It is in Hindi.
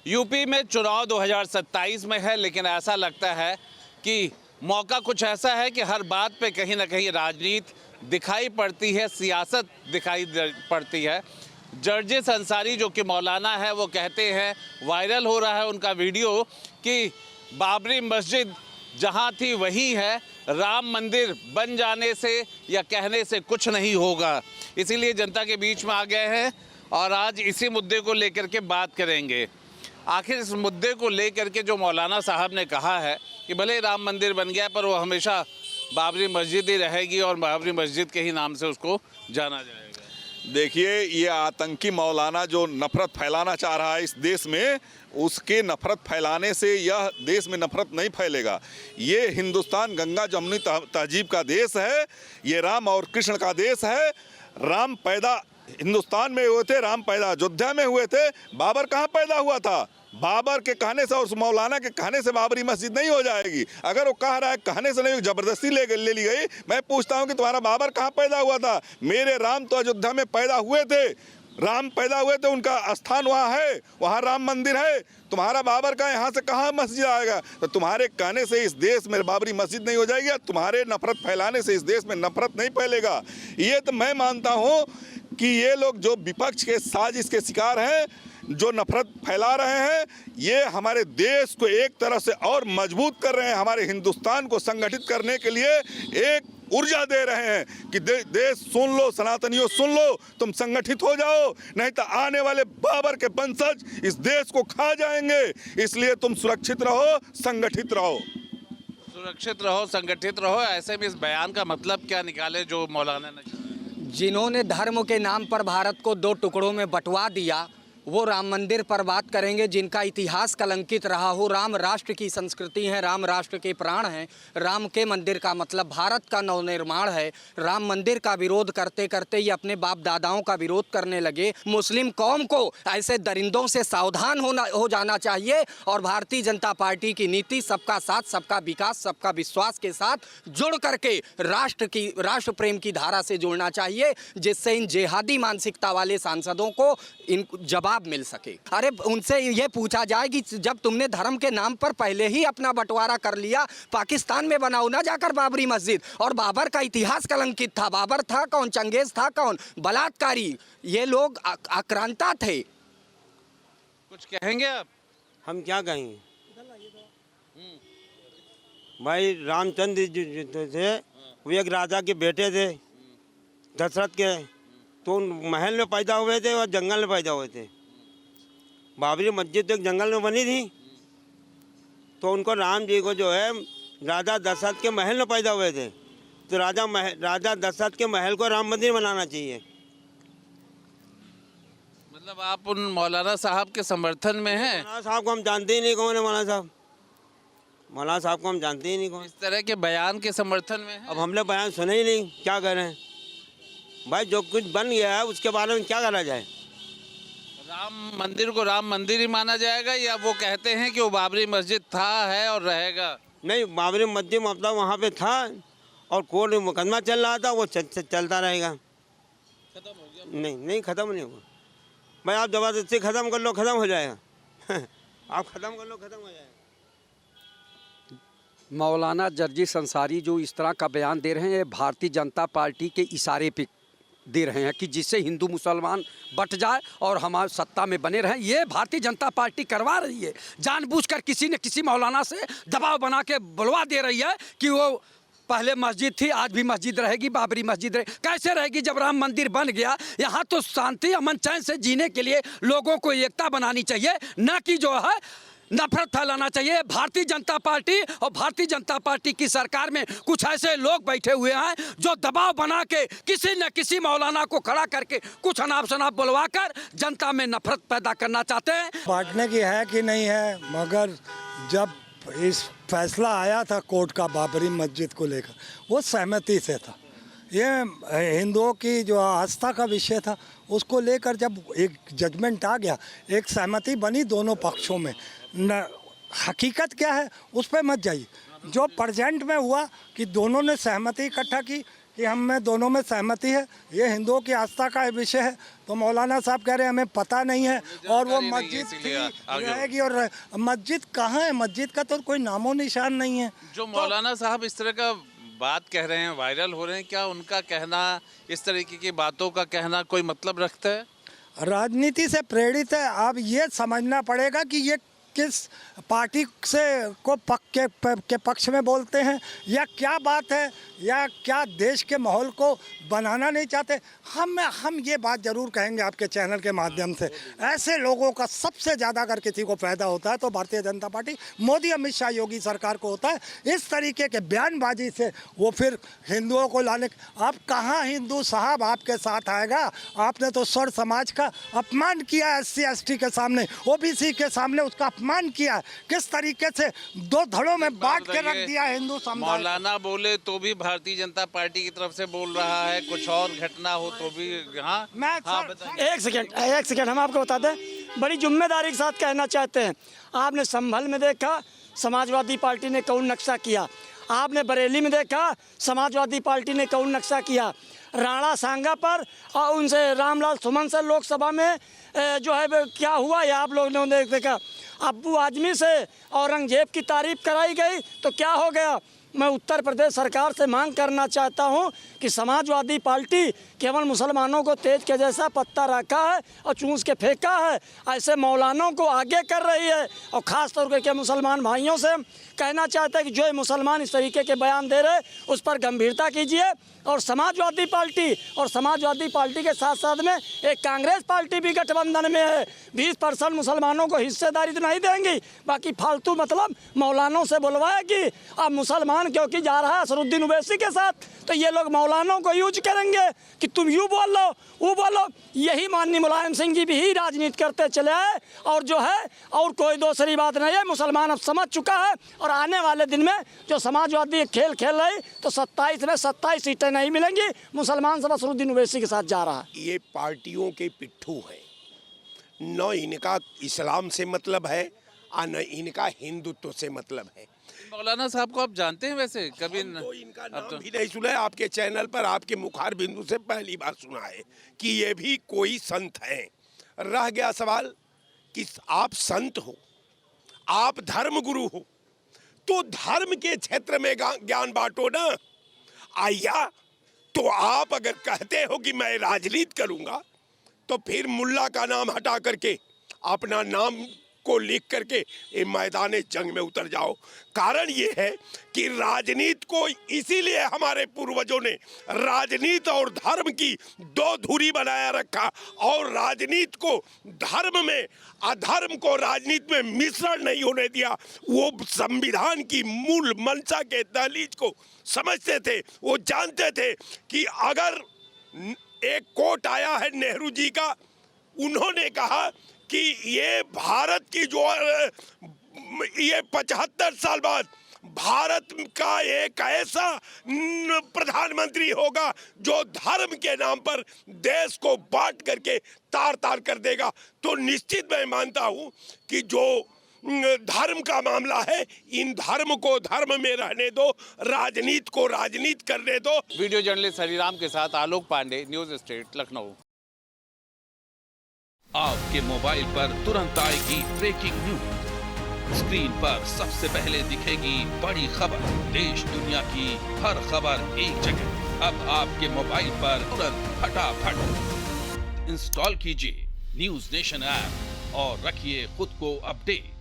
यूपी में चुनाव 2027 में है, लेकिन ऐसा लगता है कि मौका कुछ ऐसा है कि हर बात पे कहीं ना कहीं राजनीति दिखाई पड़ती है, सियासत दिखाई पड़ती है। जर्जिस अंसारी जो कि मौलाना है, वो कहते हैं, वायरल हो रहा है उनका वीडियो कि बाबरी मस्जिद जहां थी वही है, राम मंदिर बन जाने से या कहने से कुछ नहीं होगा। इसीलिए जनता के बीच में आ गए हैं और आज इसी मुद्दे को लेकर के बात करेंगे। आखिर इस मुद्दे को लेकर के जो मौलाना साहब ने कहा है कि भले राम मंदिर बन गया पर वो हमेशा बाबरी मस्जिद ही रहेगी और बाबरी मस्जिद के ही नाम से उसको जाना जाएगा। देखिए, ये आतंकी मौलाना जो नफरत फैलाना चाह रहा है इस देश में, उसके नफरत फैलाने से यह देश में नफरत नहीं फैलेगा। ये हिंदुस्तान गंगा जमुनी तहजीब का देश है, ये राम और कृष्ण का देश है। राम पैदा हिंदुस्तान में हुए थे, राम पैदा अयोध्या में हुए थे। बाबर कहाँ पैदा हुआ था? बाबर के कहने से और उस मौलाना के कहने से बाबरी मस्जिद नहीं हो जाएगी। अगर वो कह रहा है कहने से नहीं, जबरदस्ती ले ली गई। मैं पूछता हूँ कि तुम्हारा बाबर कहाँ पैदा हुआ था? मेरे राम तो अयोध्या में पैदा हुए थे, राम पैदा हुए थे, उनका स्थान वहाँ है, वहाँ राम मंदिर है। तुम्हारा बाबर का यहाँ से कहाँ मस्जिद आएगा? तो तुम्हारे कहने से इस देश में बाबरी मस्जिद नहीं हो जाएगी, तुम्हारे नफरत फैलाने से इस देश में नफरत नहीं फैलेगा। ये तो मैं मानता हूँ कि ये लोग जो विपक्ष के साजिश के शिकार हैं, जो नफरत फैला रहे हैं, ये हमारे देश को एक तरह से और मजबूत कर रहे हैं। हमारे हिंदुस्तान को संगठित करने के लिए एक ऊर्जा दे रहे हैं कि देश सुन लो, सनातनियों सुन लो, तुम संगठित हो जाओ, नहीं तो आने वाले बाबर के वंशज इस देश को खा जाएंगे। इसलिए तुम सुरक्षित रहो, संगठित रहो। सुरक्षित रहो, संगठित रहो। ऐसे में इस बयान का मतलब क्या निकाले जो मौलाना ने? जिन्होंने धर्म के नाम पर भारत को दो टुकड़ों में बंटवा दिया, वो राम मंदिर पर बात करेंगे जिनका इतिहास कलंकित रहा हो। राम राष्ट्र की संस्कृति है, राम राष्ट्र के प्राण हैं। राम के मंदिर का मतलब भारत का नवनिर्माण है। राम मंदिर का विरोध करते करते ये अपने बाप दादाओं का विरोध करने लगे। मुस्लिम कौम को ऐसे दरिंदों से सावधान हो जाना चाहिए और भारतीय जनता पार्टी की नीति सबका साथ, सबका विकास, सबका विश्वास के साथ जुड़ करके राष्ट्र प्रेम की धारा से जुड़ना चाहिए, जिससे इन जेहादी मानसिकता वाले सांसदों को इन जवाब मिल सके। अरे उनसे ये पूछा जाए कि जब तुमने धर्म के नाम पर पहले ही अपना बंटवारा कर लिया, पाकिस्तान में बनाओ ना जाकर बाबरी मस्जिद। और बाबर का इतिहास कलंकित था। बाबर था कौन? चंगेज था कौन? बलात्कारी। ये लोग आक्रांता थे। कुछ कहेंगे आप? हम क्या कहेंगे भाई? रामचंद्र जी थे, वो एक राजा के बेटे थे, दशरथ के। तो महल में पैदा हुए थे और जंगल में पैदा हुए थे। बाबरी मस्जिद तो एक जंगल में बनी थी, तो उनको राम जी को जो है राजा दशरथ के महल में पैदा हुए थे, तो राजा दशरथ के महल को राम मंदिर बनाना चाहिए। मतलब आप उन मौलाना साहब के समर्थन में हैं? मौलाना साहब को हम जानते ही नहीं कौन है मौलाना साहब। मौलाना साहब को हम जानते ही नहीं कौन। इस तरह के बयान के समर्थन में हैं? अब हमने बयान सुने ही नहीं, क्या करें भाई? जो कुछ बन गया है उसके बारे में क्या करा जाए? राम मंदिर को राम मंदिर ही माना जाएगा या वो कहते हैं कि वो बाबरी मस्जिद था, है और रहेगा? नहीं, बाबरी मस्जिद मतलब वहाँ पे था और कोर्ट में मुकदमा चल रहा था, वो चलता रहेगा। खत्म हो गया? नहीं खत्म नहीं होगा भाई। आप ज़बरदस्ती ख़त्म कर लो, ख़त्म हो जाएगा। आप ख़त्म कर लो, ख़त्म हो जाएगा। मौलाना जर्जिस अंसारी जो इस तरह का बयान दे रहे हैं, भारतीय जनता पार्टी के इशारे पे दे रहे हैं कि जिससे हिंदू मुसलमान बट जाए और हमारे सत्ता में बने रहें। ये भारतीय जनता पार्टी करवा रही है, जानबूझकर किसी न किसी मौलाना से दबाव बना के बुलवा दे रही है कि वो पहले मस्जिद थी, आज भी मस्जिद रहेगी, बाबरी मस्जिद कैसे रहेगी जब राम मंदिर बन गया? यहाँ तो शांति अमन चैन से जीने के लिए लोगों को एकता बनानी चाहिए, न कि जो है नफरत फैलाना चाहिए। भारतीय जनता पार्टी और भारतीय जनता पार्टी की सरकार में कुछ ऐसे लोग बैठे हुए हैं जो दबाव बना के किसी न किसी मौलाना को खड़ा करके कुछ अनाप शनाप बुलवाकर जनता में नफरत पैदा करना चाहते हैं। बांटने की है कि नहीं है, मगर जब इस फैसला आया था कोर्ट का बाबरी मस्जिद को लेकर, वो सहमति से था। ये हिंदुओं की जो आस्था का विषय था, उसको लेकर जब एक जजमेंट आ गया, एक सहमति बनी दोनों पक्षों में। न हकीकत क्या है उस पर मत जाइए। जो प्रेजेंट में हुआ कि दोनों ने सहमति इकट्ठा की कि हम में दोनों में सहमति है, ये हिंदुओं की आस्था का विषय है। तो मौलाना साहब कह रहे हैं हमें पता नहीं है और वो जानकारी नहीं है, मस्जिद इसीलिए थी, आगे रहेगी और मस्जिद कहाँ है? मस्जिद का तो कोई नामो निशान नहीं है। जो मौलाना साहब इस तरह का बात कह रहे हैं, वायरल हो रहे हैं, क्या उनका कहना, इस तरीके की बातों का कहना कोई मतलब रखता है? राजनीति से प्रेरित है। अब ये समझना पड़ेगा कि ये किस पार्टी से को के पक्ष में बोलते हैं, या क्या बात है, या क्या देश के माहौल को बनाना नहीं चाहते। हम ये बात ज़रूर कहेंगे आपके चैनल के माध्यम से, ऐसे लोगों का सबसे ज़्यादा अगर किसी को फ़ायदा होता है तो भारतीय जनता पार्टी, मोदी, अमित शाह, योगी सरकार को होता है। इस तरीके के बयानबाजी से वो फिर हिंदुओं को लाने, अब कहाँ हिंदू साहब आपके साथ आएगा? आपने तो स्वर समाज का अपमान किया, SC ST के सामने, OBC के सामने उसका अपमान किया। किस तरीके से दो धड़ों में बांट के रख दिया हिंदू समुदाय। मौलाना बोले तो भी भारतीय जनता पार्टी की तरफ से बोल रहा है, कुछ और घटना हो तो भी। हाँ, एक सेकंड हम आपको बता दें, बड़ी जिम्मेदारी के साथ कहना चाहते हैं। आपने संभल में देखा समाजवादी पार्टी ने कौन नक्शा किया, आपने बरेली में देखा समाजवादी पार्टी ने कौन नक्शा किया, राणा सांगा पर और उनसे रामलाल सुमन से लोकसभा में जो है क्या हुआ, या आप लोगों ने देखा। अब्बू आजमी से औरंगजेब की तारीफ कराई गई तो क्या हो गया। मैं उत्तर प्रदेश सरकार से मांग करना चाहता हूं कि समाजवादी पार्टी केवल मुसलमानों को तेज के जैसा पत्ता रखा है और चूस के फेंका है, ऐसे मौलानों को आगे कर रही है। और ख़ास तौर के मुसलमान भाइयों से कहना चाहते हैं कि जो मुसलमान इस तरीके के बयान दे रहे उस पर गंभीरता कीजिए। और समाजवादी पार्टी के साथ साथ में एक कांग्रेस पार्टी भी गठबंधन में है। 20% मुसलमानों को हिस्सेदारी तो नहीं देंगी, बाकी फालतू मतलब मौलानों से बुलवाए कि अब मुसलमान क्योंकि जा रहा है असरुद्दीन ओवैसी के साथ, तो ये लोग मौलानों को यूज करेंगे कि तुम यूँ बोल लो वो बोलो। यही माननीय मुलायम सिंह जी भी ही राजनीति करते चले आए, और जो है और कोई दूसरी बात नहीं है। मुसलमान अब समझ चुका है, और आने वाले दिन में जो समाजवादी खेल खेल रही तो 27 में 27 सीटें नहीं मिलेंगी। मुसलमान सब असरुद्दीन ओवैसी के साथ जा रहा है। ये पार्टियों के पिट्ठू हैं, न इनका इस्लाम से मतलब है और न इनका हिंदुत्व से मतलब है। मौलाना साहब को आप जानते हैं वैसे? कभी तो इनका नाम भी नहीं सुना है। आपके चैनल पर आपके मुखार बिंदु से पहली बार सुना है कि ये भी कोई संत हैं। रह गया सवाल कि आप संत हो, आप धर्म गुरु हो, तो धर्म के क्षेत्र में ज्ञान बांटो ना। आया तो आप अगर कहते हो कि मैं राजनीति करूंगा तो फिर मुल्ला का नाम हटा करके अपना नाम को लिख करके ये मैदान जंग में उतर जाओ। कारण ये है कि राजनीति को इसीलिए हमारे पूर्वजों ने राजनीति और धर्म की दो धुरी बनाया रखा, और राजनीति को धर्म में, अधर्म को राजनीति में मिश्रण नहीं होने दिया। वो संविधान की मूल मंशा के दहलीज को समझते थे। वो जानते थे कि अगर एक कोट आया है नेहरू जी का, उन्होंने कहा कि ये भारत की जो ये 75 साल बाद भारत का एक ऐसा प्रधानमंत्री होगा जो धर्म के नाम पर देश को बांट करके तार तार कर देगा। तो निश्चित मैं मानता हूं कि जो धर्म का मामला है, इन धर्म को धर्म में रहने दो, राजनीति को राजनीति करने दो। वीडियो जर्नलिस्ट हरिराम के साथ आलोक पांडे, न्यूज स्टेट, लखनऊ। आपके मोबाइल पर तुरंत आएगी ब्रेकिंग न्यूज। स्क्रीन पर सबसे पहले दिखेगी बड़ी खबर, देश दुनिया की हर खबर एक जगह। अब आपके मोबाइल पर तुरंत फटाफट इंस्टॉल कीजिए न्यूज नेशन ऐप और रखिए खुद को अपडेट।